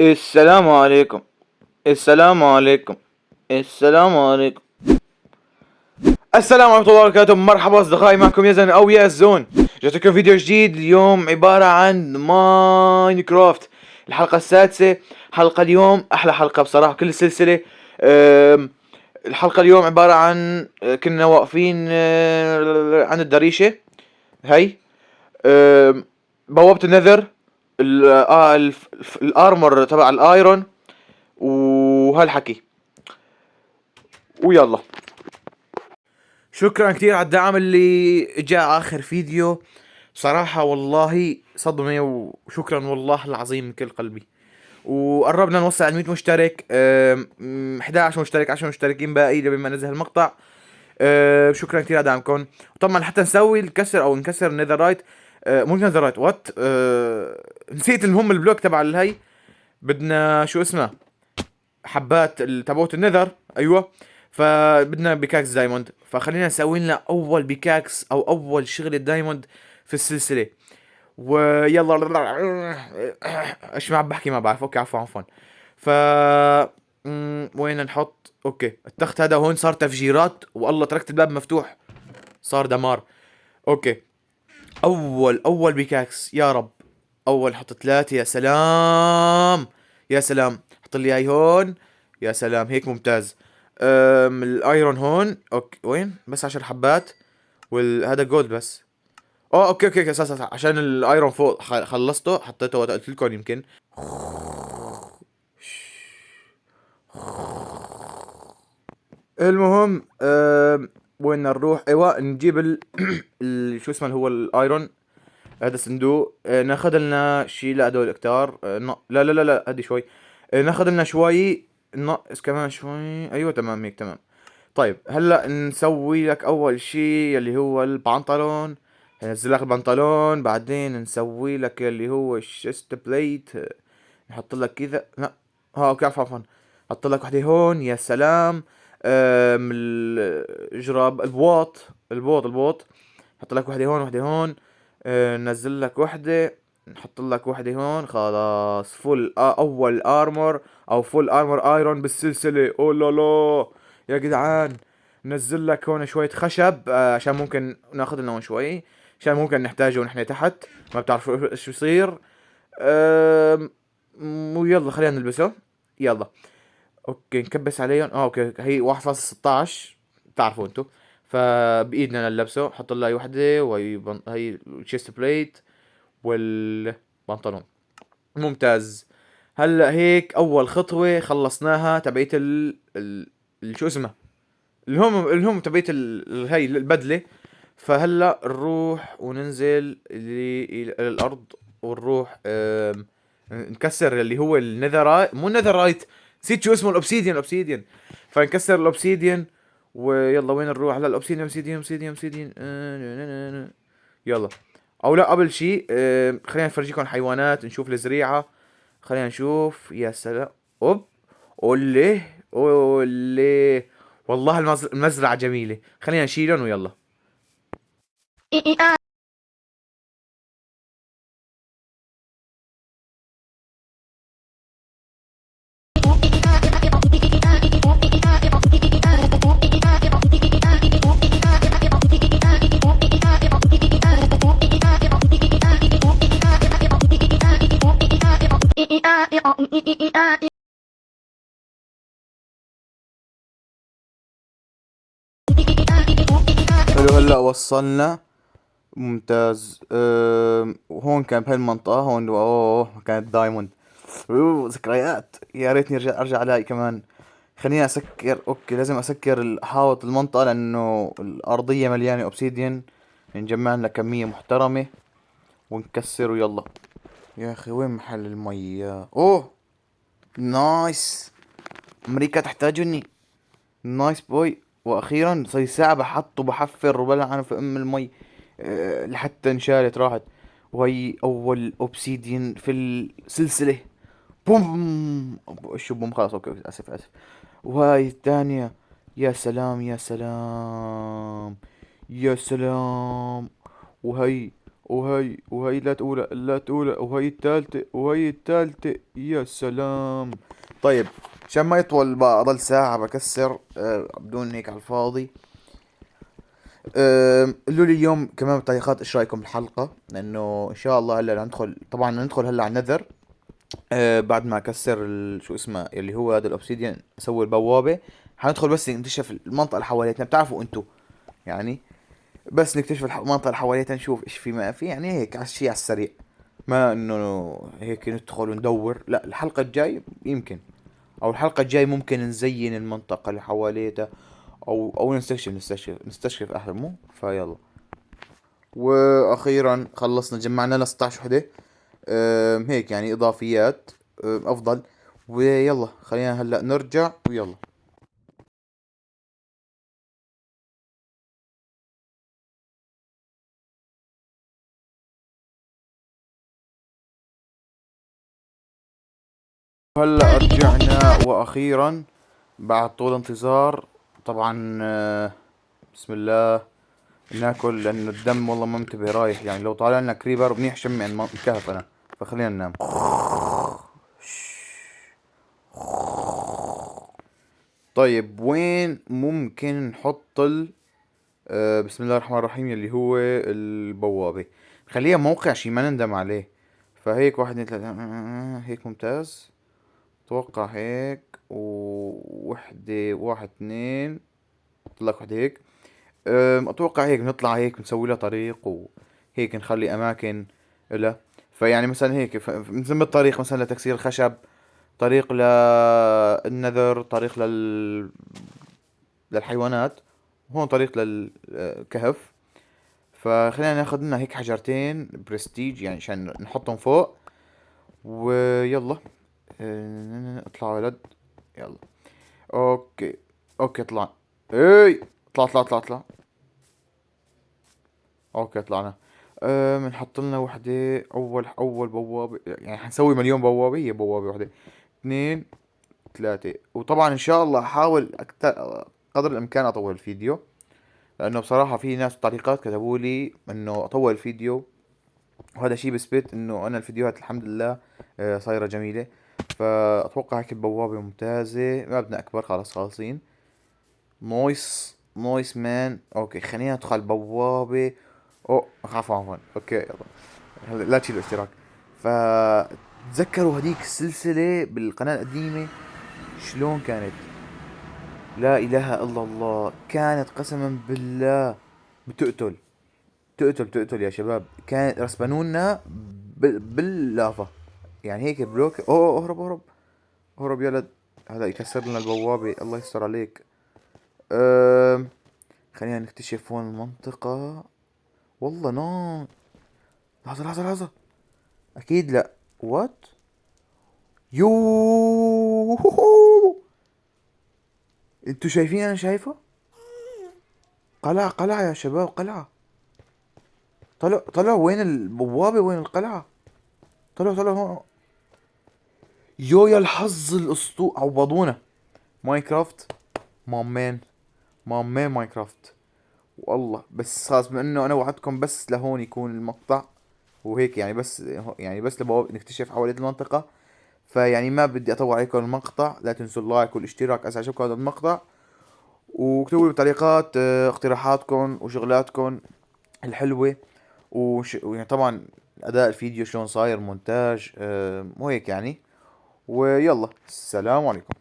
السلام عليكم. السلام عليكم. السلام عليكم. السلام ورحمة الله وبركاته. مرحبا أصدقائي، معكم يزن أو يازون. جاتكم فيديو جديد اليوم عبارة عن ماينكرافت، الحلقة السادسة. حلقة اليوم أحلى حلقة بصراحة كل السلسلة. الحلقة اليوم عبارة عن كنا واقفين عند الدريشة هي. بوابة النذر، الارمر تبع الايرون وهالحكي. ويلا، شكرا كثير على الدعم اللي جاء اخر فيديو. صراحة والله صدمة، وشكرا والله العظيم من كل قلبي. وقربنا نوصل 100 مشترك. 11 مشترك، 10 مشتركين باقي لما ما ننزل المقطع. شكرا كثير على دعمكم. وطبعا حتى نسوي الكسر او نكسر نيذرايت. مو نيذرايت، وات نسيت المهم البلوك تبع الهي. بدنا شو اسمه، حبات تبعوت النذر، ايوه. فبدنا بيكاكس دايموند، فخلينا نسوي لنا اول بيكاكس او اول شغله دايموند في السلسله. ويلا ايش ما عم بحكي ما بعرف. اوكي، عفوا. ف وين نحط؟ اوكي، التخت هذا هون صار تفجيرات، والله تركت الباب مفتوح صار دمار. اوكي، اول بيكاكس يا رب. اول حط ثلاثة، يا سلام. يا سلام، حط لي اياي هون. يا سلام، هيك ممتاز. الايرون هون. اوكي، وين بس 10 حبات. هذا جولد بس. اوكي اساسا عشان الايرون فوق خلصته، حطيته وقت قلت لكم يمكن. المهم وين نروح؟ ايوه، نجيب شو اسمه، اللي هو الايرون. هذا صندوق. ناخذ لنا شيء لهدول الكتار. لا هدي شوي. ناخذ لنا شوي. نقص كمان شوي. ايوه تمام، هيك تمام. طيب هلا نسوي لك اول شيء اللي هو البنطلون. ننزل لك البنطلون، بعدين نسوي لك اللي هو الشيست بليت. نحط لك كذا. لا، ها اوكي، عفوا. حط لك وحده هون، يا سلام. الجراب، البوط. حط لك وحده هون، وحده هون. ننزل لك وحده. نحط لك وحده هون. خلاص، فول اول ارمور، او فول ارمور ايرون بالسلسله. اوه لا لا يا جدعان. ننزل لك هون شويه خشب، عشان ممكن ناخذ لنا هون شوي، عشان ممكن نحتاجه ونحن تحت ما بتعرفوا ايش بيصير. أم، ويلا خلينا نلبسه. يلا. اوكي، نكبس عليهم. اوكي، هي 1.16، بتعرفوا انتو. فبايدنا نلبسه. حط لها هي وحده، وهي هي الشيست بليت والبنطلون. ممتاز. هلا هيك اول خطوه خلصناها تبعيت شو اسمه، اللي هم تبعيت هي البدله. فهلا نروح وننزل الى الارض، ونروح نكسر اللي هو النذرايت، مو النذرايت، نسيت شو اسمه، الاوبسيديان. فنكسر الاوبسيديان. ويلا وين نروح؟ هلا الاوبسيديان. يلا. او لا، قبل شيء خلينا نفرجيكم حيوانات، نشوف الزريعة. خلينا نشوف. يا سلام. اوب. اولي. والله المزرعة جميلة. خلينا نشيلهم ويلا. حلو، هلا وصلنا. ممتاز. وهون كان بهالمنطقة هون. اوه، كانت دايموند. ذكريات، يا ريتني ارجع الاقي كمان. خليني اسكر. اوكي، لازم اسكر حاوط المنطقة لانه الارضية مليانة اوبسيديان. نجمع لنا كمية محترمة ونكسر ويلا. يا اخي، وين محل المية؟ اوه، نايس. امريكا تحتاجني. نايس بوي. واخيرا صار لي ساعة بحط وبحفر وبلعن في ام المي. لحتى انشالت راحت. وهي اول اوبسيديان في السلسلة. بوم. شو بوم؟ خلاص اوكي، اسف. وهاي الثانية. يا سلام. وهي. وهي لا تقول لا تقول، وهي الثالثة وهي الثالثة. يا سلام. طيب، عشان ما يطول بقى اضل ساعة بكسر بدون هيك على الفاضي. قولوا لي اليوم كمان بطريقات ايش رايكم بالحلقة، لانه ان شاء الله هلا ندخل، طبعا ندخل هلا على النذر. بعد ما اكسر شو اسمه اللي هو هذا الاوبسيديان، اسوي البوابة. حندخل بس نكتشف المنطقة اللي حواليتنا، بتعرفوا انتو يعني. بس نكتشف المنطقة اللي حواليتنا، نشوف ايش في ما في، يعني هيك على الشيء على السريع. ما انه هيك ندخل وندور، لا الحلقة الجاي يمكن، او الحلقة الجاي ممكن نزين المنطقة اللي حواليتها، او نستكشف احسن مو فيلا. واخيرا خلصنا، جمعنا لنا 16 وحدة. هيك يعني اضافيات افضل. ويلا خلينا هلا نرجع ويلا. هلا رجعنا واخيرا بعد طول انتظار. طبعا بسم الله ناكل، لانه الدم والله ما منتبه رايح، يعني لو طالع لنا كريبر منيح شمي عن الكهف انا. فخلينا ننام. طيب وين ممكن نحط بسم الله الرحمن الرحيم اللي هو البوابة. خليها موقع شي ما نندم عليه. فهيك واحد اتنين تلاتة هيك ممتاز. اتوقع هيك ووحدة واحد اتنين. طلع لك وحدة هيك. اتوقع هيك نطلع هيك نسوي لها طريق، وهيك نخلي اماكن له. فيعني مثلا هيك مثل الطريق مثلا لتكسير الخشب، طريق للنذر، طريق للحيوانات، هون طريق للكهف. فخلينا ناخذ لنا هيك حجرتين برستيج يعني عشان نحطهم فوق. ويلا اطلع ولد. يلا. اوكي. اوكي طلع. اي اطلع اطلع اطلع اطلع. اوكي طلعنا. بنحط لنا وحدة، اول بوابة، يعني حنسوي مليون بوابة، هي بوابة وحدة اثنين ثلاثة. وطبعا ان شاء الله احاول أكتر قدر الامكان اطول الفيديو، لانه بصراحة في ناس تعليقات كتبوا لي انه اطول الفيديو، وهذا شيء بثبت انه انا الفيديوهات الحمد لله صايرة جميلة. فاتوقع هيك البوابة ممتازة، ما بدنا اكبر، خلاص خالصين. نويس نويس مان. اوكي خلينا ندخل البوابة. اوه عفوا اوكي يلا. لا تشيلوا اشتراك. فتذكروا هذيك السلسلة بالقناة القديمة شلون كانت؟ لا اله الا الله، كانت قسما بالله بتقتل. تقتل يا شباب. كان رسبانونا باللافا، يعني هيك بلوك. اوه اهرب اهرب اهرب يا ولد. هذا يكسر لنا البوابة، الله يستر عليك. أم... خلينا نكتشف هون المنطقة. والله نو. لحظة لحظة لحظة. اكيد لا. وات. يو. انتوا شايفين انا شايفه؟ قلعة يا شباب، قلعة. طلعوا وين البوابة، وين القلعة؟ طلعوا هون. يو يا الحظ الاسطو عوضونا. ماينكرافت. مامان. مامان ماينكرافت. والله بس خلاص، بما انه انا وعدتكم بس لهون يكون المقطع، وهيك يعني بس، يعني بس نبغى نكتشف حوالين المنطقة. فيعني ما بدي اطول عليكم المقطع، لا تنسوا اللايك والاشتراك اذا عجبكم هذا المقطع. واكتبوا لي بالتعليقات اقتراحاتكم وشغلاتكم الحلوة. ويعني طبعا اداء الفيديو شلون صاير، مونتاج وهيك يعني. ويلا السلام عليكم.